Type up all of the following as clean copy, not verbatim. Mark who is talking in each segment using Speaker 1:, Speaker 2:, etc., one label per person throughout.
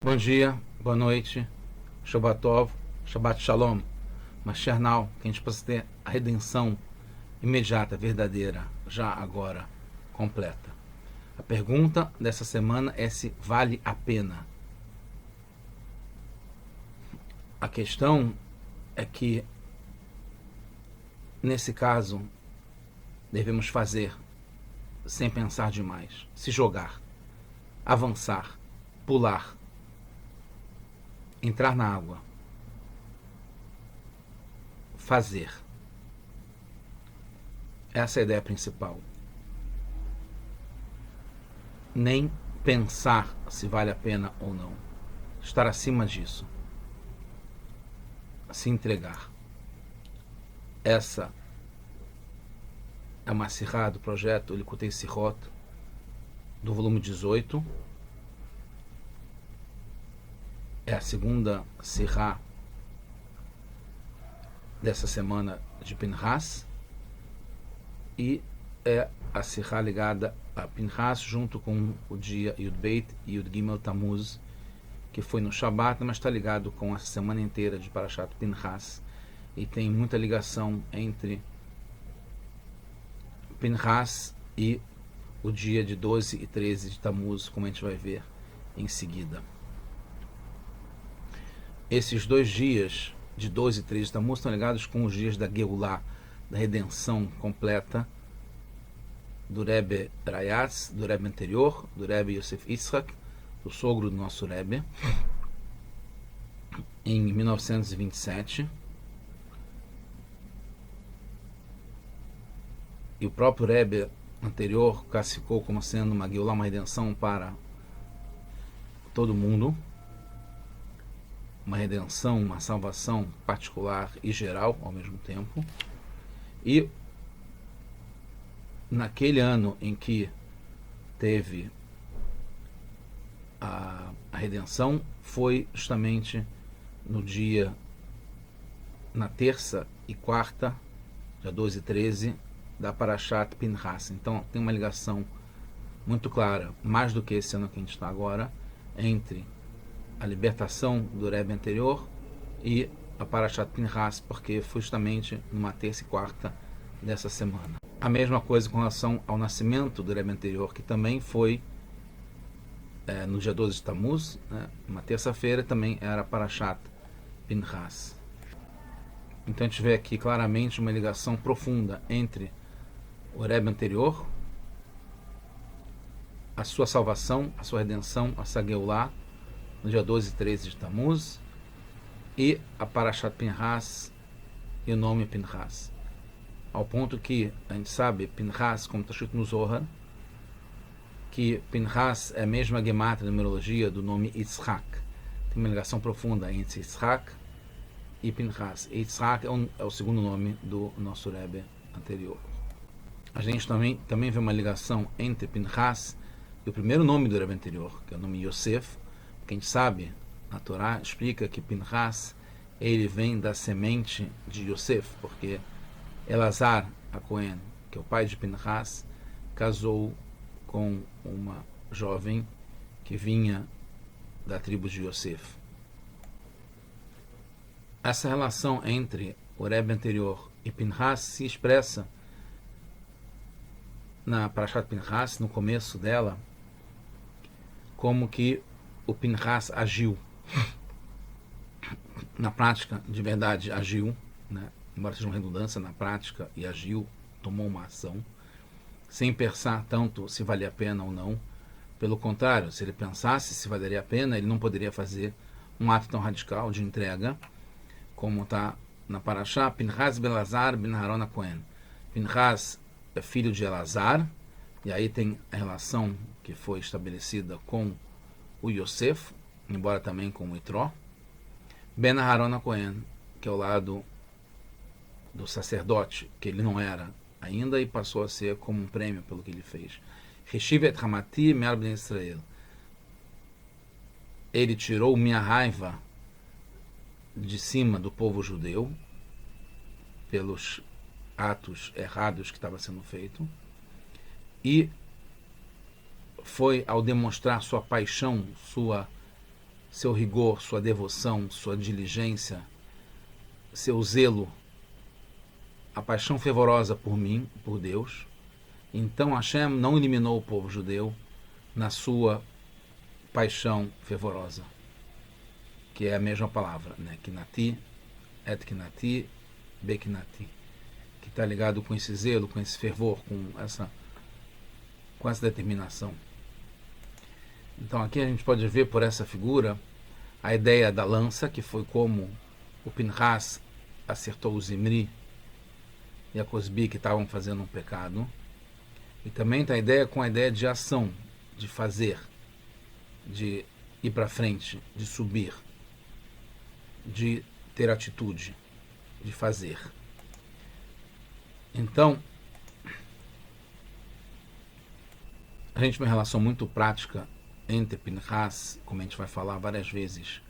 Speaker 1: Bom dia, boa noite, Shabbat Tov, Shabbat Shalom, Mashiach Now, que a gente possa ter a redenção imediata, verdadeira, já agora, completa. A pergunta dessa semana é se vale a pena. A questão é que, nesse caso, devemos fazer sem pensar demais, se jogar, avançar, pular, entrar na água, fazer. Essa é a ideia principal. Nem pensar se vale a pena ou não. Estar acima disso. Se entregar. Essa é uma sirá do projeto Likutei Sirot, do volume 18. É a segunda sirá dessa semana de Pinhas. E é a sirá ligada a Pinhas junto com o dia Yud Beit e Yud Gimel Tammuz, que foi no Shabat, mas está ligado com essa semana inteira de Parashat Pinhas. E tem muita ligação entre Pinhas e o dia de 12 e 13 de Tammuz, como a gente vai ver em seguida. Esses dois dias de 12 e 13 de Tammuz estão ligados com os dias da Geulah, da redenção completa do Rebbe Rayatz, do Rebbe anterior, do Rebbe Yosef Yitzhak, o sogro do nosso Rebbe, em 1927. E o próprio Rebbe anterior classificou como sendo uma Geulah, uma redenção para todo mundo, uma redenção, uma salvação particular e geral ao mesmo tempo. E naquele ano em que teve a redenção, foi justamente no dia, na terça e quarta, dia 12 e 13, da Parashat Pinhas. Então tem uma ligação muito clara, mais do que esse ano que a gente está agora, entre a libertação do Rebbe anterior e a Parashat Pinhas, porque foi justamente numa terça e quarta dessa semana. A mesma coisa com relação ao nascimento do Rebbe anterior, que também foi no dia 12 de Tammuz, né, uma terça-feira, também era Parashat Pinhas. Então a gente vê aqui claramente uma ligação profunda entre o Rebbe anterior, a sua salvação, a sua redenção, a Geulah, no dia 12 e 13 de Tammuz, e a Parashat Pinhas e o nome Pinhas. Ao ponto que a gente sabe, Pinhas, como está escrito no Zohar, que Pinhas é a mesma gemátria, numerologia do nome Yitzhak. Tem uma ligação profunda entre Yitzhak e Pinhas. Yitzhak é o segundo nome do nosso Rebbe anterior. A gente também vê uma ligação entre Pinhas e o primeiro nome do Rebbe anterior, que é o nome Yosef, que a gente sabe, a Torá explica que Pinhas, ele vem da semente de Yosef, porque Elazar a Cohen, que é o pai de Pinhas, casou com uma jovem que vinha da tribo de Yosef. Essa relação entre o Rebbe anterior e Pinhas se expressa na Parashat Pinhas, no começo dela, como que o Pinhas agiu. Na prática, de verdade, agiu, né? Embora seja uma redundância, na prática, e agiu, tomou uma ação, sem pensar tanto se valia a pena ou não. Pelo contrário, se ele pensasse se valeria a pena, ele não poderia fazer um ato tão radical de entrega, como está na Parashá, Pinhas ben Elazar ben Aharon HaKohen. Pinhas é filho de Elazar, e aí tem a relação que foi estabelecida com o Yosef, embora também com o Itró. Ben Aharon HaKohen, que é o lado do sacerdote, que ele não era ainda e passou a ser como um prêmio pelo que ele fez. Reshiv et Hamati me'al bnei Israel. Ele tirou minha raiva de cima do povo judeu pelos atos errados que estava sendo feito, e foi ao demonstrar sua paixão, sua seu rigor, sua devoção, sua diligência, seu zelo, a paixão fervorosa por mim, por Deus. Então Hashem não eliminou o povo judeu na sua paixão fervorosa, que é a mesma palavra, né? Kinati, et kinati, bekinati, que está ligado com esse zelo, com esse fervor, com essa determinação. Então aqui a gente pode ver por essa figura a ideia da lança, que foi como o Pinhas acertou o Zimri e a Cosbi, que estavam fazendo um pecado. E também está a ideia com a ideia de ação, de fazer, de ir para frente, de subir, de ter atitude, de fazer. Então, a gente tem uma relação muito prática entre Pinhas, como a gente vai falar várias vezes,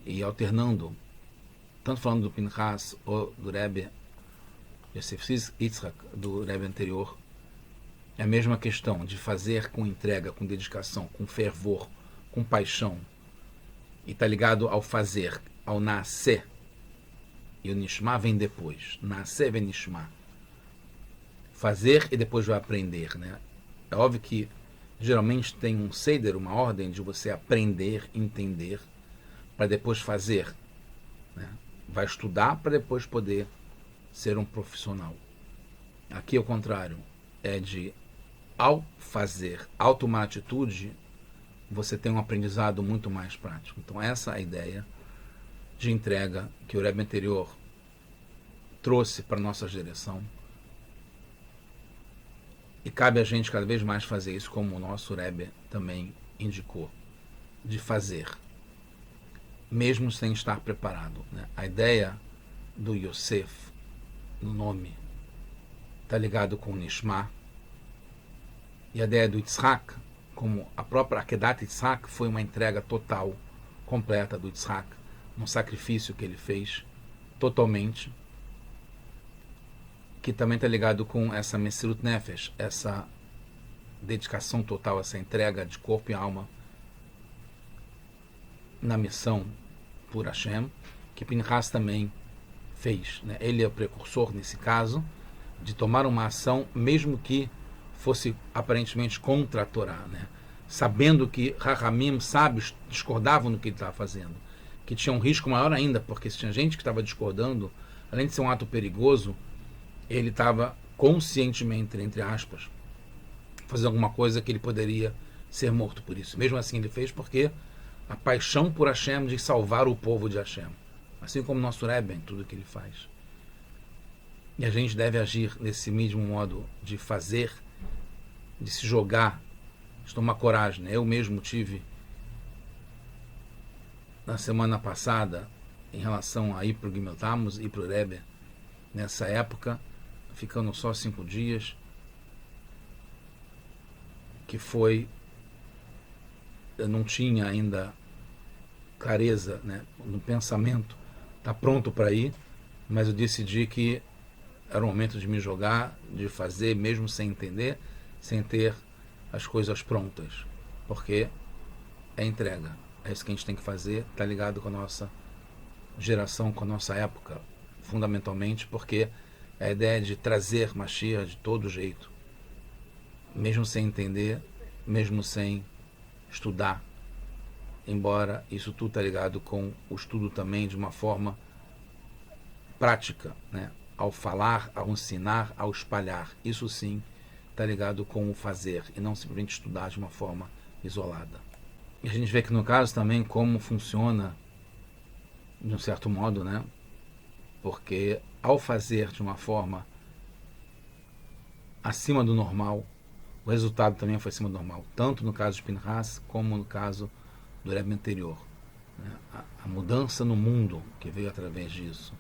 Speaker 1: e alternando, tanto falando do Pinhas ou do Rebbe Yosef Yitzhak, do Rebbe anterior, é a mesma questão de fazer com entrega, com dedicação, com fervor, com paixão. E está ligado ao fazer, ao nascer. E o Nishma vem depois. Nascer vem Nishma. Fazer e depois vai aprender, né? É óbvio que geralmente tem um seder, uma ordem de você aprender, entender, para depois fazer, né? Vai estudar para depois poder ser um profissional. Aqui, ao contrário, é de, ao fazer, ao tomar atitude, você tem um aprendizado muito mais prático. Então essa é a ideia de entrega que o Rebbe anterior trouxe para a nossa direção. E cabe a gente cada vez mais fazer isso, como o nosso Rebbe também indicou, de fazer, mesmo sem estar preparado, né? A ideia do Yosef, no nome, está ligado com o Nishma. E a ideia do Yitzhak, como a própria Akedat Yitzhak, foi uma entrega total, completa do Yitzhak, um sacrifício que ele fez totalmente, que também está ligado com essa Messirut Nefesh, essa dedicação total, essa entrega de corpo e alma na missão por Hashem, que Pinhas também fez, né? Ele é o precursor, nesse caso, de tomar uma ação, mesmo que fosse aparentemente contra a Torá, né? Sabendo que Rahamim, sábios, discordavam do que ele estava fazendo, que tinha um risco maior ainda, porque se tinha gente que estava discordando, além de ser um ato perigoso, ele estava conscientemente, entre aspas, fazendo alguma coisa que ele poderia ser morto por isso. Mesmo assim ele fez, porque a paixão por Hashem, de salvar o povo de Hashem, assim como o nosso Rebbe, em tudo que ele faz. E a gente deve agir nesse mesmo modo de fazer, de se jogar, de tomar coragem, né? Eu mesmo tive, na semana passada, em relação a ir para o Gimel Tammuz e para o Rebbe, nessa época, ficando só 5 dias, que foi, eu não tinha ainda clareza, né, no pensamento, tá pronto para ir, mas eu decidi que era o momento de me jogar, de fazer, mesmo sem entender, sem ter as coisas prontas, porque é entrega, é isso que a gente tem que fazer, tá ligado com a nossa geração, com a nossa época, fundamentalmente, porque é a ideia de trazer Mashiach de todo jeito, mesmo sem entender, mesmo sem estudar, embora isso tudo está ligado com o estudo também de uma forma prática, né? Ao falar, ao ensinar, ao espalhar, isso sim está ligado com o fazer e não simplesmente estudar de uma forma isolada. E a gente vê que no caso também como funciona de um certo modo, né? Porque ao fazer de uma forma acima do normal, o resultado também foi acima do normal, tanto no caso de Pinhas como no caso do Rebbe anterior, né? A mudança no mundo que veio através disso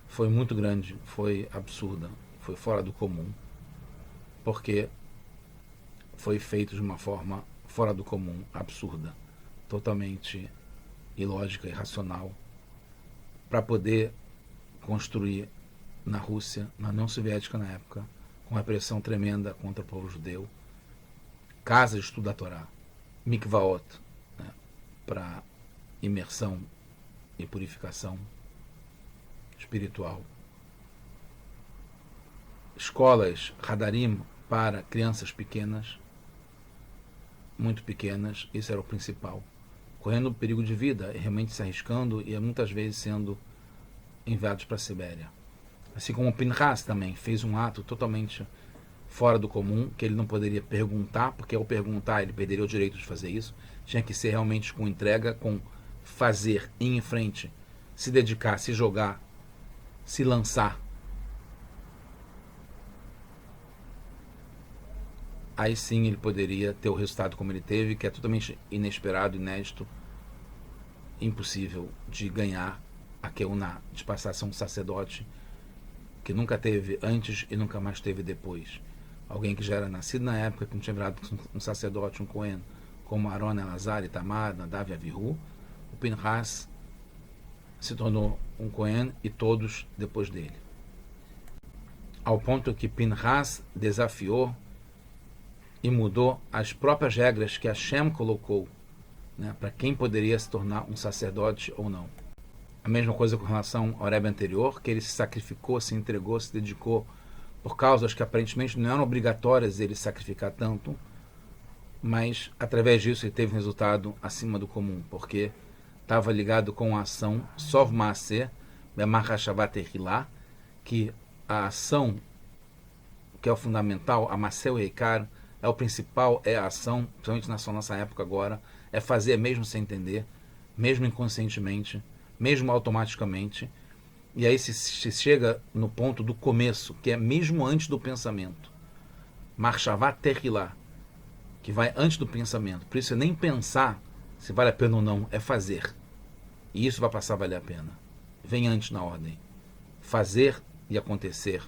Speaker 1: foi muito grande, foi absurda, foi fora do comum, porque foi feito de uma forma fora do comum, absurda, totalmente ilógica, irracional, para poder construir na Rússia, na União Soviética na época, com repressão tremenda contra o povo judeu, casa de estudo da Torá, mikvaot, né? para imersão e purificação espiritual. Escolas Hadarim para crianças pequenas, muito pequenas, isso era o principal. Correndo perigo de vida, realmente se arriscando e muitas vezes sendo enviados para a Sibéria. Assim como Pinchas também fez um ato totalmente fora do comum, que ele não poderia perguntar, porque ao perguntar ele perderia o direito de fazer isso. Tinha que ser realmente com entrega, com fazer, ir em frente, se dedicar, se jogar, se lançar. Aí sim ele poderia ter o resultado como ele teve, que é totalmente inesperado, inédito, impossível de ganhar a Keuná, de passar a ser um sacerdote que nunca teve antes e nunca mais teve depois. Alguém que já era nascido na época, que não tinha virado um sacerdote, um Cohen, como Aaron, Elazar, Itamar, Nadav e Avihu. O Pinchas se tornou um Cohen e todos depois dele. Ao ponto que Pinchas desafiou e mudou as próprias regras que Hashem colocou, né, para quem poderia se tornar um sacerdote ou não. A mesma coisa com relação ao Rebbe anterior, que ele se sacrificou, se entregou, se dedicou por causas que aparentemente não eram obrigatórias ele sacrificar tanto, mas através disso ele teve um resultado acima do comum, porque estava ligado com a ação Sov Maaseh, B'machashavat Tehillah, que a ação, que é o fundamental, a Maaseh Eikar, é o principal, é a ação, principalmente na nossa época agora, é fazer mesmo sem entender, mesmo inconscientemente, mesmo automaticamente. E aí se chega no ponto do começo, que é mesmo antes do pensamento. Marchavat Tehillah, que vai antes do pensamento. Por isso é nem pensar se vale a pena ou não, é fazer. E isso vai passar a valer a pena. Vem antes na ordem. Fazer e acontecer.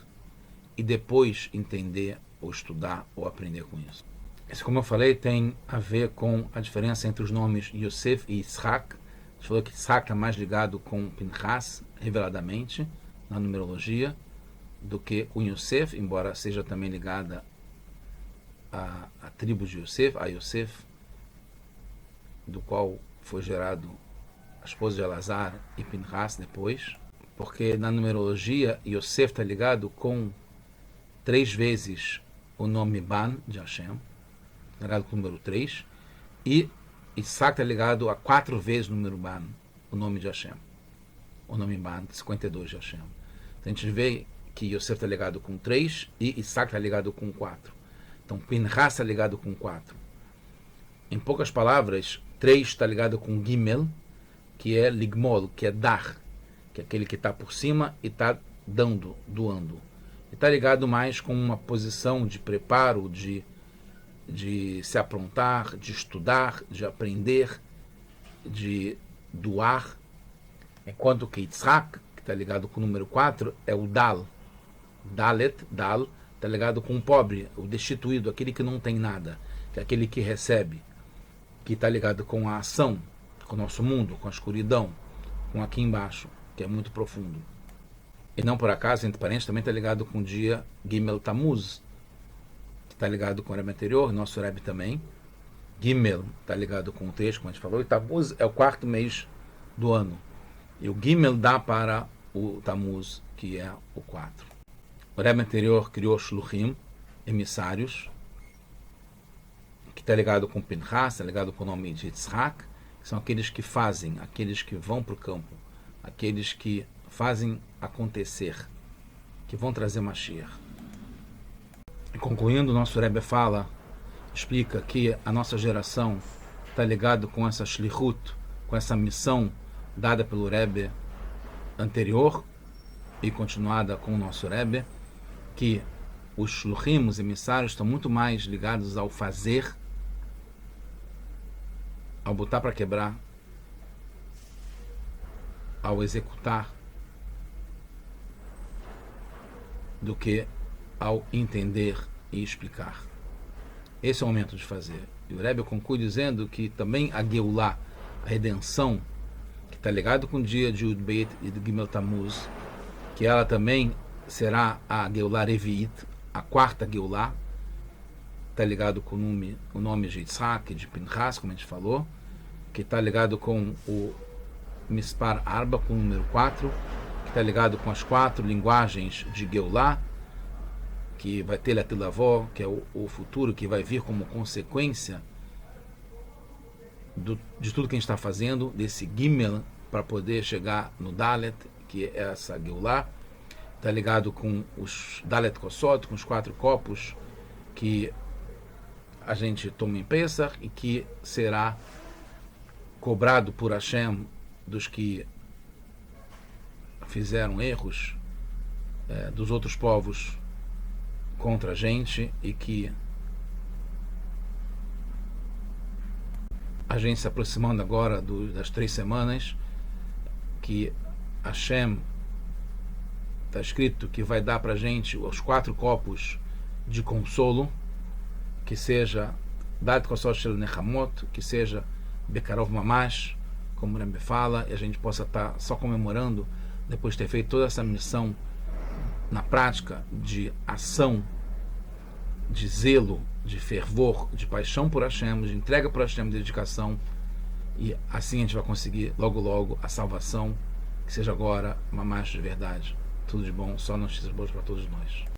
Speaker 1: E depois entender, ou estudar, ou aprender com isso. Isso, como eu falei, tem a ver com a diferença entre os nomes Yosef e Yitzhak. A gente falou que Yitzhak está mais ligado com Pinchas, reveladamente, na numerologia, do que com Yosef, embora seja também ligada à tribo de Yosef, a Yosef, do qual foi gerado a esposa de Elazar e Pinchas depois, porque na numerologia Yosef está ligado com 3 vezes o nome Ban de Hashem, ligado com o número 3, e Isaac está ligado a 4 vezes o número Ban, o nome de Hashem, o nome Ban, 52 de Hashem. Então a gente vê que Yosef está ligado com 3 e Isaac está ligado com 4. Então Pinchas está ligado com 4. Em poucas palavras, 3 está ligado com Gimel, que é Ligmol, que é dar, que é aquele que está por cima e está dando, doando. E está ligado mais com uma posição de preparo, de se aprontar, de estudar, de aprender, de doar. Enquanto que Yitzhak, que está ligado com o número 4, é o Dal. Dalet, Dal, está ligado com o pobre, o destituído, aquele que não tem nada, que é aquele que recebe, que está ligado com a ação, com o nosso mundo, com a escuridão, com aqui embaixo, que é muito profundo. E não por acaso, entre parentes, também está ligado com o dia Gimel Tammuz, que está ligado com o Rebbe anterior, nosso Rebbe também. Gimel está ligado com o 3, como a gente falou, e Tammuz é o 4º mês do ano. E o Gimel dá para o Tammuz, que é o 4. O Rebbe anterior criou Shluchim, emissários, que está ligado com Pinchas, está ligado com o nome de Yitzhak, que são aqueles que fazem, aqueles que vão para o campo, aqueles que fazem acontecer, que vão trazer Mashiach. E concluindo, o nosso Rebbe explica que a nossa geração está ligado com essa shlichut, com essa missão dada pelo Rebbe anterior e continuada com o nosso Rebbe, que os shluchim, os emissários, estão muito mais ligados ao fazer, ao botar para quebrar, ao executar, do que ao entender e explicar. Esse é o momento de fazer. E o Rebbe conclui dizendo que também a Geulah, a redenção, que está ligado com o dia de Yud Beit e de Gimel Tammuz, que ela também será a Geulah Revi'it, a 4ª Geulah, está ligado com o nome de Yitzhak, de Pinchas, como a gente falou, que está ligado com o Mispar Arba, com o número 4, que está ligado com as 4 linguagens de Geulah, que vai ter Latilavó, que é o futuro que vai vir como consequência de tudo que a gente está fazendo, desse Gimel, para poder chegar no Dalet, que é essa Geulah. Está ligado com os Dalet Kosot, com os 4 copos que a gente toma em Pesach e que será cobrado por Hashem dos que fizeram erros dos outros povos contra a gente, e que a gente se aproximando agora das 3 semanas, que Hashem, está escrito que vai dar para a gente os 4 copos de consolo, que seja Dalet Kosot Shel Nechamot, que seja Bekarov Mamash, como o Rebbe fala, e a gente possa estar só comemorando, depois de ter feito toda essa missão na prática de ação, de zelo, de fervor, de paixão por Hashem, de entrega por Hashem, de dedicação, e assim a gente vai conseguir logo logo a salvação, que seja agora Mamash de verdade. Tudo de bom, só notícias boas para todos nós.